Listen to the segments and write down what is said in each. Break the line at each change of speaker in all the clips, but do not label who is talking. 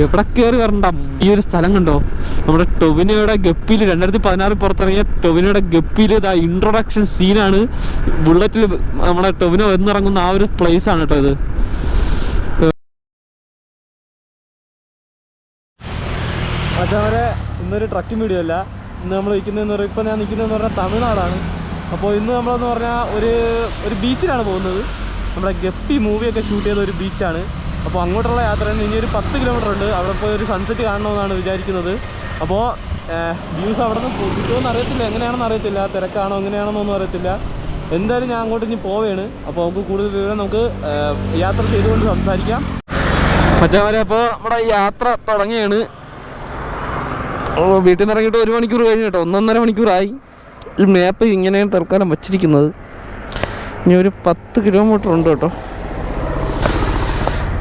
എവിടെ കയറി വരണ്ട. ഈ ഒരു സ്ഥലം കണ്ടോ, നമ്മുടെ ടൊവിനോയുടെ ഗപ്പിയിൽ 2016 പുറത്തിറങ്ങിയ ടൊവിനോയുടെ ഗപ്പിയിൽ ഇതാ ഇൻട്രൊഡക്ഷൻ സീനാണ്. ബുള്ളറ്റിൽ നമ്മുടെ ടൊവിനോ എന്നിറങ്ങുന്ന ആ ഒരു പ്ലേസ് ആണ് കേട്ടോ ഇത്. അതേപോലെ ഇന്നൊരു ട്രക്കിംഗ് വീഡിയോ അല്ല. ഇന്ന് നമ്മൾ നിൽക്കുന്നതെന്ന് പറഞ്ഞാൽ, ഇപ്പം ഞാൻ നിൽക്കുന്നതെന്ന് പറഞ്ഞാൽ തമിഴ്നാടാണ്. അപ്പോൾ ഇന്ന് നമ്മളെന്ന് പറഞ്ഞാൽ ഒരു ബീച്ചിലാണ് പോകുന്നത്. നമ്മുടെ ഗപ്പി മൂവിയൊക്കെ ഷൂട്ട് ചെയ്ത ഒരു ബീച്ചാണ്. അപ്പോൾ അങ്ങോട്ടുള്ള യാത്രയാണ്. ഇനി ഒരു 10 കിലോമീറ്റർ ഉണ്ട്. അവിടെ പോയി ഒരു സൺസെറ്റ് കാണണമെന്നാണ് വിചാരിക്കുന്നത്. അപ്പോൾ വ്യൂസ് അവിടെ നിന്ന് കിട്ടുമെന്ന് അറിയത്തില്ല, എങ്ങനെയാണെന്ന് അറിയത്തില്ല, തിരക്കാണോ എങ്ങനെയാണെന്നൊന്നും അറിയത്തില്ല. എന്തായാലും ഞാൻ അങ്ങോട്ട് ഇനി പോവുകയാണ്. അപ്പോൾ നമുക്ക് കൂടുതൽ വിവരം നമുക്ക് യാത്ര ചെയ്തുകൊണ്ട് സംസാരിക്കാം. മച്ചാമാരെ, അപ്പോൾ നമ്മുടെ യാത്ര തുടങ്ങിയാണ്. വീട്ടിൽ നിന്ന് ഇറങ്ങിയിട്ട് 1 മണിക്കൂർ കഴിഞ്ഞു കേട്ടോ, 1.5 മണിക്കൂറായി. ഈ മാപ്പ് ഇങ്ങനെയാണ് തൽക്കാലം വച്ചിരിക്കുന്നത്. ഇനി ഒരു 10 കിലോമീറ്റർ ഉണ്ട് കേട്ടോ.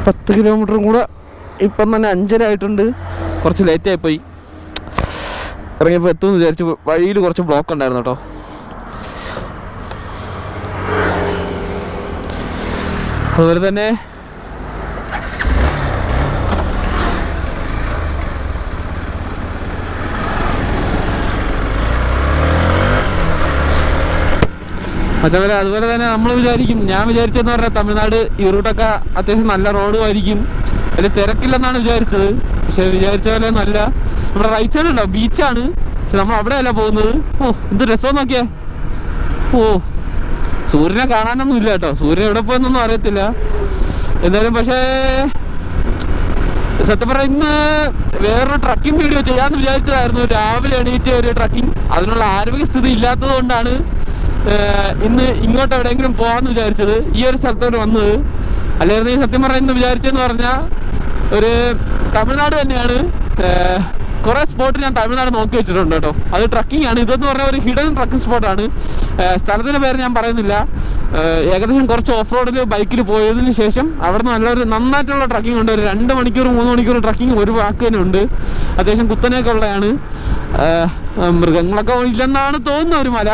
10 കിലോമീറ്ററും കൂടെ ഇപ്പം തന്നെ 5:30 ആയിട്ടുണ്ട്. കുറച്ച് ലേറ്റായിപ്പോയി. ഇറങ്ങിയപ്പോൾ എത്തുമെന്ന് വിചാരിച്ചു. വഴിയിൽ കുറച്ച് ബ്ലോക്ക് ഉണ്ടായിരുന്നു കേട്ടോ. അതുപോലെ തന്നെ അതുപോലെ തന്നെ നമ്മൾ ഞാൻ വിചാരിച്ചെന്ന് പറഞ്ഞാൽ തമിഴ്നാട് ഈ റൂട്ടൊക്കെ അത്യാവശ്യം നല്ല റോഡുമായിരിക്കും, അതിൽ തിരക്കില്ലെന്നാണ് വിചാരിച്ചത്. പക്ഷെ വിചാരിച്ച പോലെ നല്ല നമ്മുടെ റൈറ്റ് സൈഡ് ഉണ്ടോ ബീച്ചാണ്. പക്ഷെ നമ്മൾ അവിടെയല്ല പോകുന്നത്. എന്ത് രസം നോക്കിയേ. സൂര്യനെ കാണാനൊന്നും ഇല്ല കേട്ടോ. സൂര്യൻ എവിടെ പോയെന്നൊന്നും അറിയത്തില്ല എന്തായാലും. പക്ഷേ സത്യം പറഞ്ഞാൽ ഇന്ന് വേറൊരു ട്രക്കിംഗ് വീഡിയോ ചെയ്യാമെന്ന് വിചാരിച്ചതായിരുന്നു. രാവിലെ എണീറ്റ് ഒരു ട്രക്കിംഗ്, അതിനുള്ള ആരോഗ്യസ്ഥിതി ഇല്ലാത്തത് കൊണ്ടാണ് ഇന്ന് ഇങ്ങോട്ട് എവിടെയെങ്കിലും പോകാമെന്ന് വിചാരിച്ചത്, ഈ ഒരു സ്ഥലത്തോട്ട് വന്നത്. അല്ലായിരുന്നു ഈ സത്യം പറഞ്ഞാൽ ഇന്ന് വിചാരിച്ചതെന്ന് പറഞ്ഞാൽ ഒരു തമിഴ്നാട് തന്നെയാണ്. കുറേ സ്പോട്ട് ഞാൻ തമിഴ്നാട് നോക്കി വെച്ചിട്ടുണ്ട് കേട്ടോ. അത് ട്രക്കിംഗ് ആണ്. ഇതെന്ന് പറഞ്ഞാൽ ഒരു ഹിഡൻ ട്രക്കിംഗ് സ്പോട്ടാണ്. സ്ഥലത്തിൻ്റെ പേര് ഞാൻ പറയുന്നില്ല. ഏകദേശം കുറച്ച് ഓഫ് റോഡിൽ ബൈക്കിൽ പോയതിന് ശേഷം അവിടെ നിന്ന് നന്നായിട്ടുള്ള ട്രക്കിംഗ് ഉണ്ട്. ഒരു 2 മണിക്കൂർ 3 മണിക്കൂർ ട്രക്കിംഗ് ഒരു വാക്ക് തന്നെ ഉണ്ട്. അത്യാവശ്യം കുത്തനെയൊക്കെ ഉള്ളതാണ്. മൃഗങ്ങളൊക്കെ ഇല്ലെന്നാണ് തോന്നുന്ന ഒരു മല.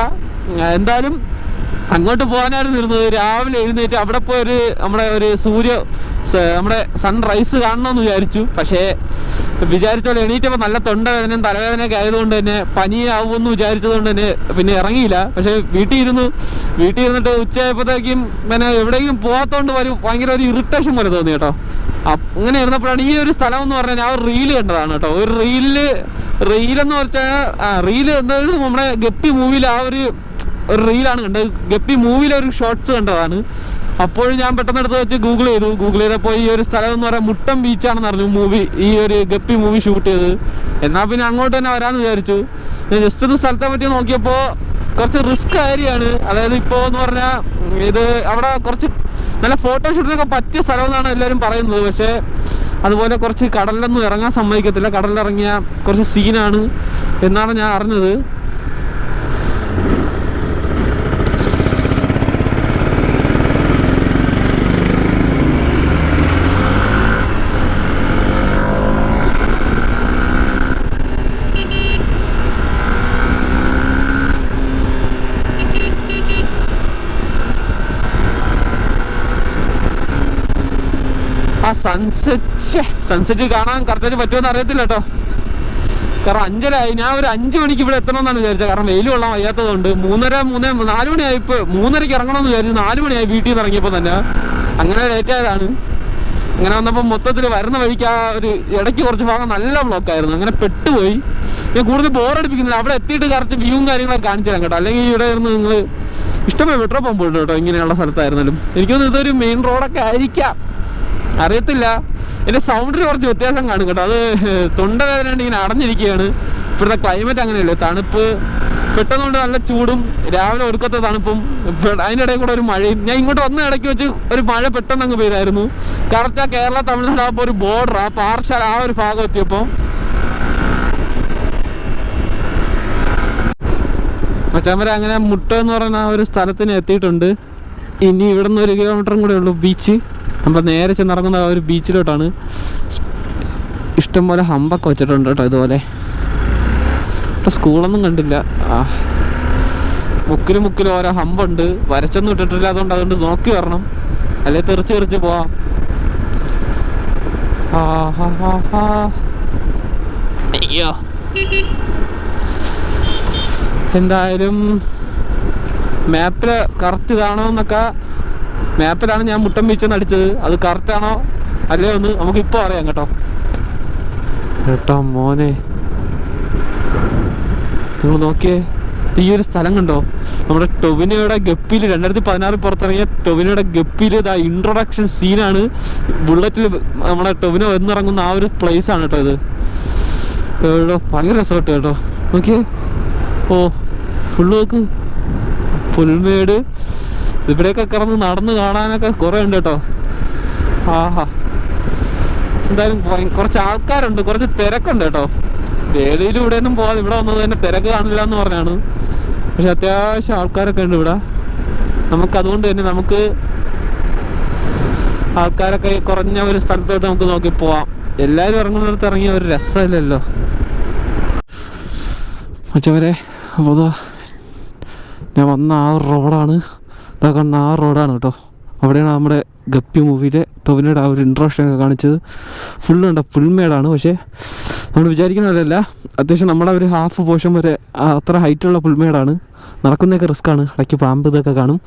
എന്തായാലും അങ്ങോട്ട് പോകാനായിരുന്നു ഇരുന്നത്. രാവിലെ എഴുന്നേറ്റ് അവിടെ പോയി നമ്മുടെ സൺറൈസ് കാണണമെന്ന് വിചാരിച്ചു. പക്ഷേ വിചാരിച്ച പോലെ എണീറ്റപ്പോൾ നല്ല തൊണ്ടവേദനയും തലവേദനയൊക്കെ ആയതുകൊണ്ട് തന്നെ പനിയാവുമെന്ന് വിചാരിച്ചത് കൊണ്ട് തന്നെ പിന്നെ ഇറങ്ങിയില്ല. പക്ഷേ വീട്ടിൽ ഇരുന്നിട്ട് ഉച്ചയായപ്പോഴത്തേക്കും പിന്നെ എവിടെയെങ്കിലും പോകാത്തതുകൊണ്ട് ഭയങ്കര ഒരു ഇറിറ്റേഷൻ പോലെ തോന്നി കേട്ടോ. അങ്ങനെ ഇരുന്നപ്പോഴാണ് ഈ ഒരു സ്ഥലം എന്ന് പറഞ്ഞാൽ ഞാൻ ഒരു റീല് കണ്ടതാണ് കേട്ടോ. ഒരു റീലെന്ന് വെച്ചാൽ റീല് എന്തായാലും നമ്മുടെ ഗപ്പി മൂവിയിൽ ആ ഒരു റീലാണ് കണ്ടത്. ഗപ്പി മൂവിയിലെ ഒരു ഷോർട്സ് കണ്ടതാണ്. അപ്പോഴും ഞാൻ പെട്ടെന്ന് എടുത്ത് വെച്ച് ഗൂഗിൾ ചെയ്തപ്പോൾ ഈ ഒരു സ്ഥലം എന്ന് പറയാൻ മുട്ടം ബീച്ചാണെന്ന് പറഞ്ഞു ഈ ഒരു ഗപ്പി മൂവി ഷൂട്ട് ചെയ്തത്. എന്നാൽ പിന്നെ അങ്ങോട്ട് തന്നെ വരാമെന്ന് വിചാരിച്ചു. ഞാൻ ജസ്റ്റ് ഒന്ന് സ്ഥലത്തെ പറ്റി നോക്കിയപ്പോൾ കുറച്ച് റിസ്ക് ഏരിയയാണ്. അതായത് ഇപ്പോൾ എന്ന് പറഞ്ഞാൽ ഇത് അവിടെ കുറച്ച് നല്ല ഫോട്ടോഷൂട്ടിനൊക്കെ പറ്റിയ സ്ഥലമെന്നാണ് എല്ലാവരും പറയുന്നത്. പക്ഷേ അതുപോലെ കുറച്ച് കടലിലൊന്നും ഇറങ്ങാൻ സമ്മതിക്കത്തില്ല. കടലിലിറങ്ങിയ കുറച്ച് സീനാണ് എന്നാണ് ഞാൻ അറിഞ്ഞത്. സൺസെറ്റ് കാണാൻ കറക്റ്റായിട്ട് പറ്റുമെന്ന് അറിയത്തില്ല കേട്ടോ. കാരണം 5:30 ഞാൻ ഒരു 5 മണിക്ക് ഇവിടെ എത്തണമെന്നാണ് വിചാരിച്ചത്. കാരണം വെയിൽ കൊള്ളാൻ വയ്യാത്തതുകൊണ്ട് 4 മണിയായി. ഇപ്പോൾ 3:30 ഇറങ്ങണമെന്ന് വിചാരിച്ചു. 4 മണിയായി വീട്ടിൽ നിന്ന് ഇറങ്ങിയപ്പോൾ തന്നെ. അങ്ങനെ ലേറ്റ് ആയതാണ്. അങ്ങനെ വന്നപ്പോൾ മൊത്തത്തിൽ വരുന്ന വഴിക്ക് ഒരു ഇടയ്ക്ക് കുറച്ച് ഭാഗം നല്ല ബ്ലോക്കായിരുന്നു. അങ്ങനെ പെട്ടുപോയി. ഞാൻ കൂടുതൽ ബോറടിപ്പിക്കുന്നില്ല. അവിടെ എത്തിയിട്ട് കറക്റ്റ് വ്യൂവും കാര്യങ്ങളൊക്കെ കാണിച്ചു തരാം കേട്ടോ. അല്ലെങ്കിൽ ഇവിടെ ഇരുന്ന് നിങ്ങൾ ഇഷ്ടമായി പെട്രോൾ പമ്പ് ഉണ്ട് കേട്ടോ. ഇങ്ങനെയുള്ള സ്ഥലത്തായിരുന്നാലും എനിക്കൊന്നും ഇതൊരു മെയിൻ റോഡൊക്കെ ആയിരിക്കാം, അറിയത്തില്ല. എൻ്റെ സൗണ്ടിന് കുറച്ച് വ്യത്യാസം കാണും കേട്ടോ. അത് തൊണ്ടവേദന ഇങ്ങനെ അടഞ്ഞിരിക്കുകയാണ്. ഇപ്പോഴത്തെ ക്ലൈമറ്റ് അങ്ങനെയല്ലേ, തണുപ്പ് പെട്ടെന്നുകൊണ്ട് നല്ല ചൂടും രാവിലെ ഒടുക്കത്തെ തണുപ്പും അതിൻ്റെ ഇടയിൽ കൂടെ ഒരു മഴയും. ഞാൻ ഇങ്ങോട്ട് വന്ന ഇടയ്ക്ക് വെച്ച് ഒരു മഴ പെട്ടെന്ന് അങ്ങ് പെയ്തായിരുന്നു. കറക്റ്റ് ആ കേരള തമിഴ്നാട് ആകുമ്പോൾ ഒരു ബോർഡർ ആ പാർശാല ആ ഒരു ഭാഗം എത്തിയപ്പോൾ മച്ചാമര അങ്ങനെ മുട്ട എന്ന് പറയുന്ന ആ ഒരു സ്ഥലത്തിന് എത്തിയിട്ടുണ്ട്. ഇനി ഇവിടെ നിന്ന് 1 കിലോമീറ്ററും കൂടെ ഉള്ളൂ ബീച്ച്. നമ്മൾ നേരെ ചെന്നിറങ്ങുന്ന ആ ഒരു ബീച്ചിലോട്ടാണ്. ഇഷ്ടംപോലെ ഹമ്പൊക്കെ വെച്ചിട്ടുണ്ട് കേട്ടോ. ഇതുപോലെ ഇപ്പോൾ സ്കൂളൊന്നും കണ്ടില്ല. മുക്കിലും ഓരോ ഹമ്പുണ്ട്. വരച്ചൊന്നും ഇട്ടിട്ടില്ല. അതുകൊണ്ട് നോക്കി വരണം, അല്ലെങ്കിൽ തെറിച്ച് പോവാം. അയ്യോ, എന്തായാലും മാപ്പിൽ കറക്റ്റ് കാണുമെന്നൊക്കെ, മാപ്പിലാണ് ഞാൻ മുട്ടം ബീച്ചെന്ന് അടിച്ചത്, അത് കറക്റ്റാണോ അല്ലേ ഒന്ന് നമുക്കിപ്പോൾ അറിയാം കേട്ടോ മോനെ. നിങ്ങൾ നോക്കിയേ, ഈ ഒരു സ്ഥലം കണ്ടോ, നമ്മുടെ ടൊവിനോയുടെ ഗപ്പിയിൽ 2016 പുറത്തിറങ്ങിയ ടൊവിനോയുടെ ഗപ്പിയിൽ ഇതാ ഇൻട്രൊഡക്ഷൻ സീനാണ്. ബുള്ളറ്റിൽ നമ്മുടെ ടൊവിനോ എന്നിറങ്ങുന്ന ആ ഒരു പ്ലേസ് ആണ് കേട്ടോ ഇത്. ഭയങ്കര രസമായിട്ട് കേട്ടോ, നോക്കിയേ. ഓ ഫുള്ള് നോക്ക്, പുൽമേട്. ഇവിടെയൊക്കെ കിടന്ന് നടന്ന് കാണാനൊക്കെ കുറേ ഉണ്ട് കേട്ടോ. ആഹാ, എന്തായാലും കുറച്ച് ആൾക്കാരുണ്ട്, കുറച്ച് തിരക്കുണ്ട് കേട്ടോ. വേദിയിലും ഇവിടെയൊന്നും പോകാതെ ഇവിടെ വന്നത് തന്നെ തിരക്ക് കാണില്ല എന്ന് പറഞ്ഞാണ്. പക്ഷെ അത്യാവശ്യം ആൾക്കാരൊക്കെ ഉണ്ട് ഇവിടെ. നമുക്കതുകൊണ്ട് തന്നെ നമുക്ക് ആൾക്കാരൊക്കെ കുറഞ്ഞ ഒരു സ്ഥലത്തോട്ട് നമുക്ക് നോക്കി പോവാം. എല്ലാവരും ഇറങ്ങുന്നിടത്ത് ഇറങ്ങിയ ഒരു രസമില്ലല്ലോ മച്ചവരെ. അപ്പോൾ ഞാൻ വന്ന ആ റോഡാണ്, ഇതാ കാണുന്ന ആ റോഡാണ് കേട്ടോ. അവിടെയാണ് നമ്മുടെ ഗപ്പി മൂവിയിലെ ടൊവിനോയുടെ ആ ഒരു ഇൻട്രൊഡക്ഷൻ ഒക്കെ കാണിച്ചത്. ഫുള്ളുണ്ട്, പുൽമേടാണ്. പക്ഷേ നമ്മൾ വിചാരിക്കുന്ന പോലെയല്ല, അത്യാവശ്യം നമ്മുടെ ഒരു ഹാഫ് പോർഷൻ വരെ അത്ര ഹൈറ്റുള്ള പുൽമേടാണ്. നടക്കുന്നതൊക്കെ റിസ്ക്കാണ്, ഇടയ്ക്ക് പാമ്പ് ഇതൊക്കെ കാണും.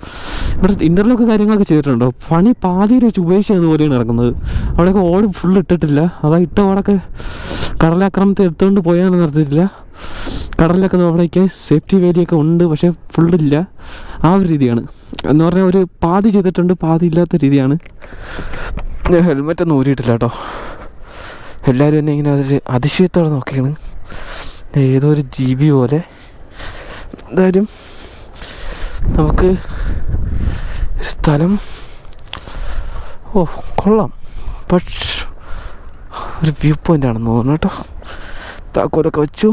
ഇവിടെ ഇൻ്റർലോക്ക് കാര്യങ്ങളൊക്കെ ചെയ്തിട്ടുണ്ടോ, പണി പാതിയിൽ വെച്ച് ഉപേക്ഷിച്ചതുപോലെയാണ് നടക്കുന്നത്. അവിടെയൊക്കെ ഓട് ഫുള്ള് ഇട്ടിട്ടില്ല, അതാ ഇട്ട ഓടൊക്കെ കടലാക്രമണത്തെ എടുത്തുകൊണ്ട് പോയാൽ നിർത്തിയിട്ടില്ല. കടലിലൊക്കെ അവിടേക്ക് സേഫ്റ്റി വേലിയൊക്കെ ഉണ്ട്, പക്ഷേ ഫുള്ളില്ല. ആ ഒരു രീതിയാണ് എന്ന് പറഞ്ഞാൽ ഒരു പാതി ചെയ്തിട്ടുണ്ട്, പാതി ഇല്ലാത്ത രീതിയാണ്. ഞാൻ ഹെൽമെറ്റൊന്നും ഊരിയിട്ടില്ല കേട്ടോ. എല്ലാവരും എന്നെ ഇങ്ങനെ അതൊരു അതിശയത്തോടെ നോക്കിയാണ്, ഏതോ ഒരു ജീവി പോലെ. എന്തായാലും നമുക്ക് സ്ഥലം കൊള്ളാം, പക്ഷേ ഒരു വ്യൂ പോയിൻ്റ് ആണെന്ന് തോന്നുന്നു കേട്ടോ. താക്കോലൊക്കെ വെച്ചു.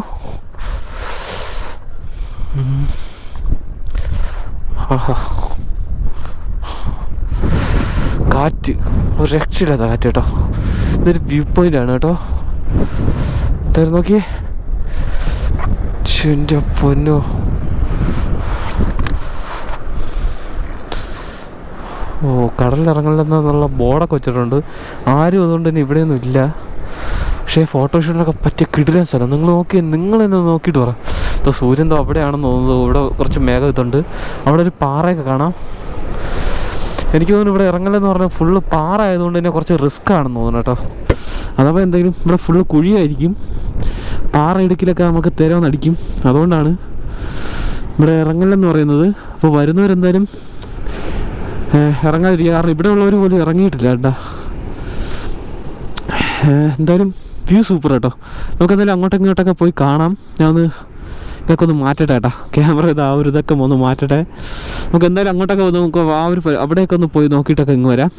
കാറ്റ് ഒരു രക്ഷയില്ലാത്ത കാറ്റ് കേട്ടോ. ഇതൊരു വ്യൂ പോയിൻ്റ് ആണ് കേട്ടോ. എന്തായാലും നോക്കിയേ, എൻ്റെ പൊന്നോ. കടലിറങ്ങലെന്നുള്ള ബോർഡൊക്കെ വെച്ചിട്ടുണ്ട്. ആരും അതുകൊണ്ട് തന്നെ ഇവിടെയൊന്നും ഇല്ല. പക്ഷേ ഫോട്ടോഷൂട്ടിനൊക്കെ പറ്റിയ കിടിലൻ സ്ഥലം. നിങ്ങൾ എന്നെ നോക്കിയിട്ട് പറ. ഇപ്പോൾ സൂര്യൻ അവിടെയാണെന്ന് തോന്നുന്നത്. ഇവിടെ കുറച്ച് മേഘം ഇതുണ്ട്, അവിടെ ഒരു പാറയൊക്കെ കാണാം. എനിക്ക് തോന്നുന്നു ഇവിടെ ഇറങ്ങലെന്ന് പറഞ്ഞാൽ ഫുള്ള് പാറ ആയതുകൊണ്ട് തന്നെ കുറച്ച് റിസ്ക് ആണെന്ന് തോന്നുന്നു കേട്ടോ. അഥവാ എന്തെങ്കിലും ഇവിടെ ഫുള്ള് കുഴിയായിരിക്കും, പാറ ഇടുക്കിലൊക്കെ നമുക്ക് തിരവന്നടിക്കും. അതുകൊണ്ടാണ് ഇവിടെ ഇറങ്ങലെന്ന് പറയുന്നത്. അപ്പോൾ വരുന്നവരെന്തായാലും ഇറങ്ങാതിരിക്കുക, കാരണം ഇവിടെ ഉള്ളവർ പോലും ഇറങ്ങിയിട്ടില്ല കേട്ടോ. എന്തായാലും വ്യൂ സൂപ്പർ കേട്ടോ. നമുക്കെന്തായാലും അങ്ങോട്ടും ഇങ്ങോട്ടൊക്കെ പോയി കാണാം. ഞാൻ ഇതൊക്കെ ഒന്ന് മാറ്റട്ടെ കേട്ടോ, ക്യാമറ ആ ഒരു ഇതൊക്കെ ഒന്ന് മാറ്റട്ടെ. നമുക്ക് എന്തായാലും അങ്ങോട്ടൊക്കെ വന്ന് നമുക്ക് ആ ഒരു അവിടെയൊക്കെ ഒന്ന് പോയി നോക്കിയിട്ടൊക്കെ ഇങ്ങ് വരാം.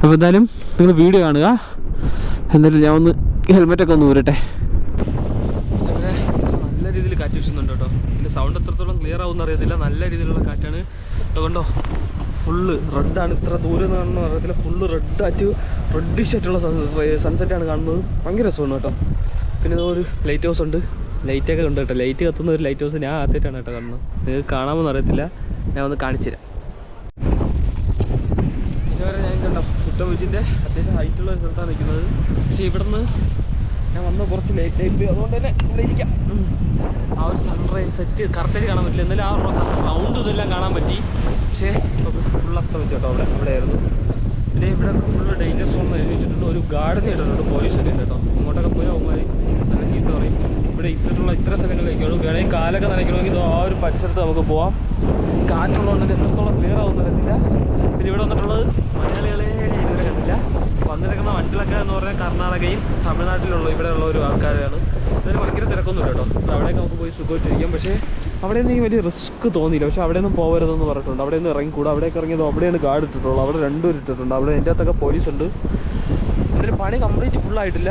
അപ്പോൾ എന്തായാലും നിങ്ങൾ വീഡിയോ കാണുക. എന്തായാലും ഞാൻ ഒന്ന് ഹെൽമെറ്റൊക്കെ ഒന്ന് ഊരട്ടെ. നല്ല രീതിയിൽ കാറ്റ് വീശുന്നുണ്ട് കേട്ടോ. ഇതിൻ്റെ സൗണ്ട് എത്രത്തോളം ക്ലിയർ ആവുമെന്ന് അറിയത്തില്ല, നല്ല രീതിയിലുള്ള കാറ്റാണ്. അതുകൊണ്ടോ ഫുള്ള് റെഡാണ്, ഇത്ര ദൂരം കാണുന്ന അറിയത്തില്ല. ഫുള്ള് റെഡിഷ് ആയിട്ടുള്ള സൺസെറ്റാണ് കാണുന്നത്. ഭയങ്കര രസമാണ് കേട്ടോ. പിന്നെ ഒരു ലൈറ്റ് ഹൗസ് ഉണ്ട്, ലൈറ്റൊക്കെ ഉണ്ട് കേട്ടോ. ലൈറ്റ് കത്തുന്ന ഒരു ലൈറ്റ് ഹൗസ് ഞാൻ ആദ്യമായിട്ടാണ് കേട്ടോ കാണുന്നത്. നിങ്ങൾക്ക് കാണാമെന്ന് അറിയത്തില്ല, ഞാൻ ഒന്ന് കാണിച്ചു തരാം. ഇതുവരെ ഞാൻ കണ്ടോ മുട്ടം ബീച്ചിൻ്റെ അത്യാവശ്യം ഹൈറ്റുള്ള ഒരു സ്ഥലത്താണ് നിൽക്കുന്നത്. പക്ഷേ ഇവിടുന്ന് ഞാൻ വന്ന് കുറച്ച് ലേറ്റ് ആയിട്ട്, അതുകൊണ്ട് തന്നെ ഇവിടെ ഇരിക്കാം. ആ ഒരു സൺറൈസ് സെറ്റ് കറക്റ്റായിട്ട് കാണാൻ പറ്റില്ല, എന്നാലും ആ റൗണ്ട് ഇതെല്ലാം കാണാൻ പറ്റി. പക്ഷേ ഫുൾ അസ്തമിച്ചു കേട്ടോ. അവിടെ ആയിരുന്നു. പിന്നെ ഇവിടെയൊക്കെ ഫുള്ള് ഡേഞ്ചർ സോൺ എന്ന് എഴുതി വെച്ചിട്ടുണ്ട്. ഒരു ഗാർഡൻ ഇട്ടിട്ടുണ്ട്, പോലീസൊക്കെ ഉണ്ട് കേട്ടോ. ഇങ്ങോട്ടൊക്കെ പോയി അവന്മാർ നല്ല ചീത്ത പറയും. ഇവിടെ ഇട്ടിട്ടുള്ള ഇത്ര സ്ഥലങ്ങളിലേക്കുള്ളൂ. വേണമെങ്കിൽ കാലൊക്കെ നനയ്ക്കണമെങ്കിൽ ആ ഒരു പരിസരത്ത് നമുക്ക് പോവാം. കാറ്റുള്ളതുകൊണ്ട് തന്നെ എത്രത്തോളം ക്ലിയർ ആവുമെന്ന് അറിയത്തില്ല. പിന്നെ ഇവിടെ വന്നിട്ടുള്ളത് മലയാളികളെ ഇതുവരെ കണ്ടില്ല. വന്നിരിക്കുന്ന വണ്ടികളൊക്കെ എന്ന് പറഞ്ഞാൽ കർണാടകയും തമിഴ്നാട്ടിലുള്ള ഇവിടെയുള്ള ഒരു ആൾക്കാരാണ്. അതിന് ഭയങ്കര തിരക്കൊന്നുമില്ല കേട്ടോ. അപ്പോൾ അവിടെയൊക്കെ നമുക്ക് പോയി സുഖമായിട്ടിരിക്കാം. പക്ഷേ അവിടെ നിന്ന് വലിയ റിസ്ക് തോന്നിയില്ല. പക്ഷേ അവിടെ ഒന്നും പോകരുതെന്ന് പറഞ്ഞിട്ടുണ്ട്. അവിടെ നിന്ന് ഇറങ്ങിക്കൂടാ. അവിടേക്ക് ഇറങ്ങിയത് അവിടെയാണ് ഗാർഡ് ഇട്ടിട്ടുള്ളൂ. അവിടെ രണ്ടുപേർ ഇട്ടിട്ടുണ്ട്. അവിടെ എൻ്റെ അകത്തൊക്കെ പോലീസുണ്ട്. എൻ്റെ പണി കംപ്ലീറ്റ് ഫുള്ളായിട്ടില്ല,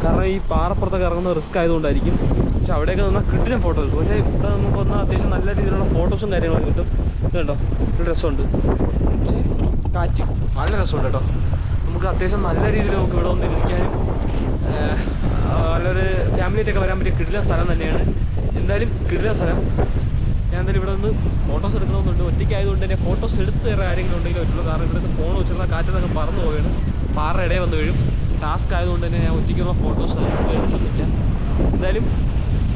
കാരണം ഈ പാറപ്പുറത്തൊക്കെ ഇറങ്ങുന്ന റിസ്ക് ആയതുകൊണ്ടായിരിക്കും. പക്ഷെ അവിടെയൊക്കെ നിന്നാൽ കിട്ടില്ല ഫോട്ടോസ്. പക്ഷേ ഇവിടെ നമുക്ക് വന്നാൽ അത്യാവശ്യം നല്ല രീതിയിലുള്ള ഫോട്ടോസും കാര്യങ്ങളൊക്കെ കിട്ടും. ഇതുണ്ടോ, ഒരു രസമുണ്ട്. പക്ഷേ കാറ്റ് നല്ല രസമുണ്ട് കേട്ടോ. നമുക്ക് അത്യാവശ്യം നല്ല രീതിയിൽ നമുക്ക് ഇവിടെ വന്നിരിക്കാനും നല്ലൊരു ഫാമിലിയായിട്ടൊക്കെ വരാൻ പറ്റിയ കിടില സ്ഥലം തന്നെയാണ്. എന്തായാലും കിടില സ്ഥലം. ഞാൻ എന്തായാലും ഇവിടെ നിന്ന് ഫോട്ടോസ് എടുക്കണമെന്നുണ്ട്. ഒറ്റയ്ക്കായതുകൊണ്ട് തന്നെ ഫോട്ടോസ് എടുത്ത് വേറെ ആരെങ്കിലും ഉണ്ടെങ്കിലും പറ്റുള്ളൂ. കാരണം ഇവിടുത്തെ ഫോൺ വെച്ചിരുന്ന കാറ്റത്തൊക്കെ പറന്നു പോവുകയാണ്. പാറ ഇടയിൽ വന്ന് വീഴും.
ടാസ്ക് ആയതുകൊണ്ട് തന്നെ ഞാൻ ഒറ്റയ്ക്കുള്ള ഫോട്ടോസ് എടുക്കുന്നില്ല. എന്തായാലും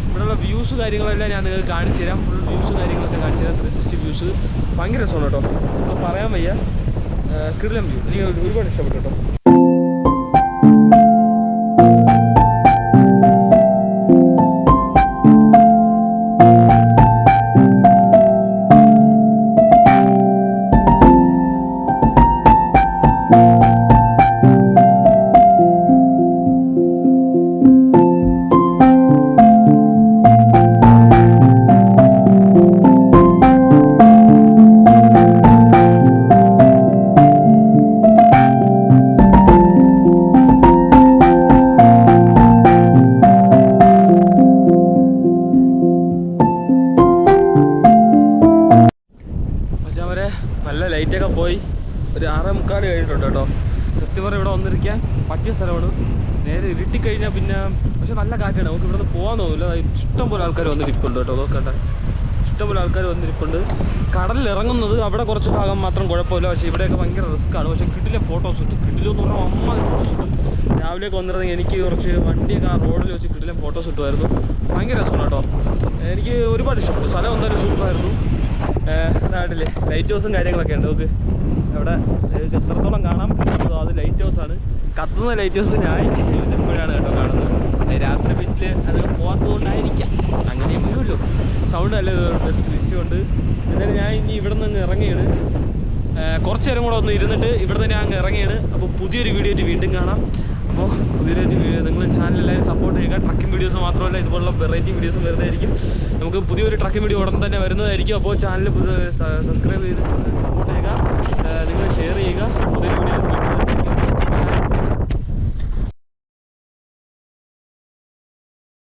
ഇവിടെയുള്ള വ്യൂസ് കാര്യങ്ങളെല്ലാം ഞാൻ നിങ്ങൾക്ക് കാണിച്ചു തരാം. ഫുൾ വ്യൂസ് കാര്യങ്ങളൊക്കെ കാണിച്ചു തരാം. 360 വ്യൂസ് ഭയങ്കര രസമാണ് കേട്ടോ. അപ്പോൾ പറയാൻ വയ്യ, കിടിലം വ്യൂ. എനിക്ക് ഒരുപാട് ഇഷ്ടപ്പെട്ടു കേട്ടോ. നല്ല ലൈറ്റൊക്കെ പോയി ഒരു 6:45 കഴിഞ്ഞിട്ടുണ്ട് കേട്ടോ. കൃത്യം പറഞ്ഞാൽ ഇവിടെ വന്നിരിക്കാൻ പറ്റിയ സ്ഥലമാണ്. നേരെ ഇരുട്ടിക്കഴിഞ്ഞാൽ പിന്നെ പക്ഷെ നല്ല കാറ്റാണ്. നമുക്ക് ഇവിടെ നിന്ന് പോകാൻ തോന്നില്ല. ഇഷ്ടംപോലെ ആൾക്കാർ വന്നിരിപ്പുണ്ട് കേട്ടോ. നോക്കണ്ട, ഇഷ്ടംപോലെ ആൾക്കാർ വന്നിരിപ്പുണ്ട്. കടലിൽ ഇറങ്ങുന്നത് അവിടെ കുറച്ച് ഭാഗം മാത്രം കുഴപ്പമില്ല. പക്ഷേ ഇവിടെയൊക്കെ ഭയങ്കര റിസ്ക്കാണ്. പക്ഷേ കിട്ടിലെ ഫോട്ടോസ് കിട്ടും. കിട്ടിലെന്ന് പറഞ്ഞാൽ അമ്മ ഫോട്ടോസ് കിട്ടും. രാവിലെയൊക്കെ വന്നിരുന്നെങ്കിൽ എനിക്ക് കുറച്ച് വണ്ടിയൊക്കെ ആ റോഡിൽ വെച്ച് കിട്ടിലെ ഫോട്ടോസ് കിട്ടുമായിരുന്നു. ഭയങ്കര രസമാണ് കേട്ടോ. എനിക്ക് ഒരുപാട് ഇഷ്ടപ്പെട്ടു. സ്ഥലം എന്തായാലും സൂപ്പറായിരുന്നു. നാട്ടിലെ ലൈറ്റ് ഹൗസും കാര്യങ്ങളൊക്കെ ഉണ്ട്. നമുക്ക് അവിടെ എത്രത്തോളം കാണാം അത് ലൈറ്റ് ഹൗസാണ്. കത്തുന്ന ലൈറ്റ് ഹൗസ് ഞാൻ എപ്പോഴാണ് കേട്ടോ കാണുന്നത്. രാത്രി വീട്ടിൽ അതൊക്കെ പോകാത്തത് കൊണ്ടായിരിക്കാം, അങ്ങനെയും വരുമല്ലോ. സൗണ്ട് നല്ല വിഷയമുണ്ട്. എന്തായാലും ഞാൻ ഇനി ഇവിടെ നിന്ന് ഇറങ്ങിയാണ്. കുറച്ച് നേരം കൂടെ ഒന്ന് ഇരുന്നിട്ട് ഇവിടെ നിന്ന് അങ്ങ് ഇറങ്ങിയാണ്. അപ്പോൾ പുതിയൊരു വീഡിയോ ആയിട്ട് വീണ്ടും കാണാം. അപ്പോൾ പുതിയൊരു വീഡിയോ നിങ്ങൾ ചാനൽ എല്ലാവരും സപ്പോർട്ട് ചെയ്യുക. ട്രക്കിംഗ് വീഡിയോസ് മാത്രമല്ല ഇതുപോലുള്ള വെറൈറ്റി വീഡിയോസും വരുന്നതായിരിക്കും. നമുക്ക് പുതിയൊരു ട്രക്കിംഗ് വീഡിയോ ഉടൻ തന്നെ വരുന്നതായിരിക്കും. അപ്പോൾ ചാനൽ സബ്സ്ക്രൈബ് ചെയ്ത് സപ്പോർട്ട് ചെയ്യുക, നിങ്ങൾ ഷെയർ ചെയ്യുക. പുതിയൊരു വീഡിയോ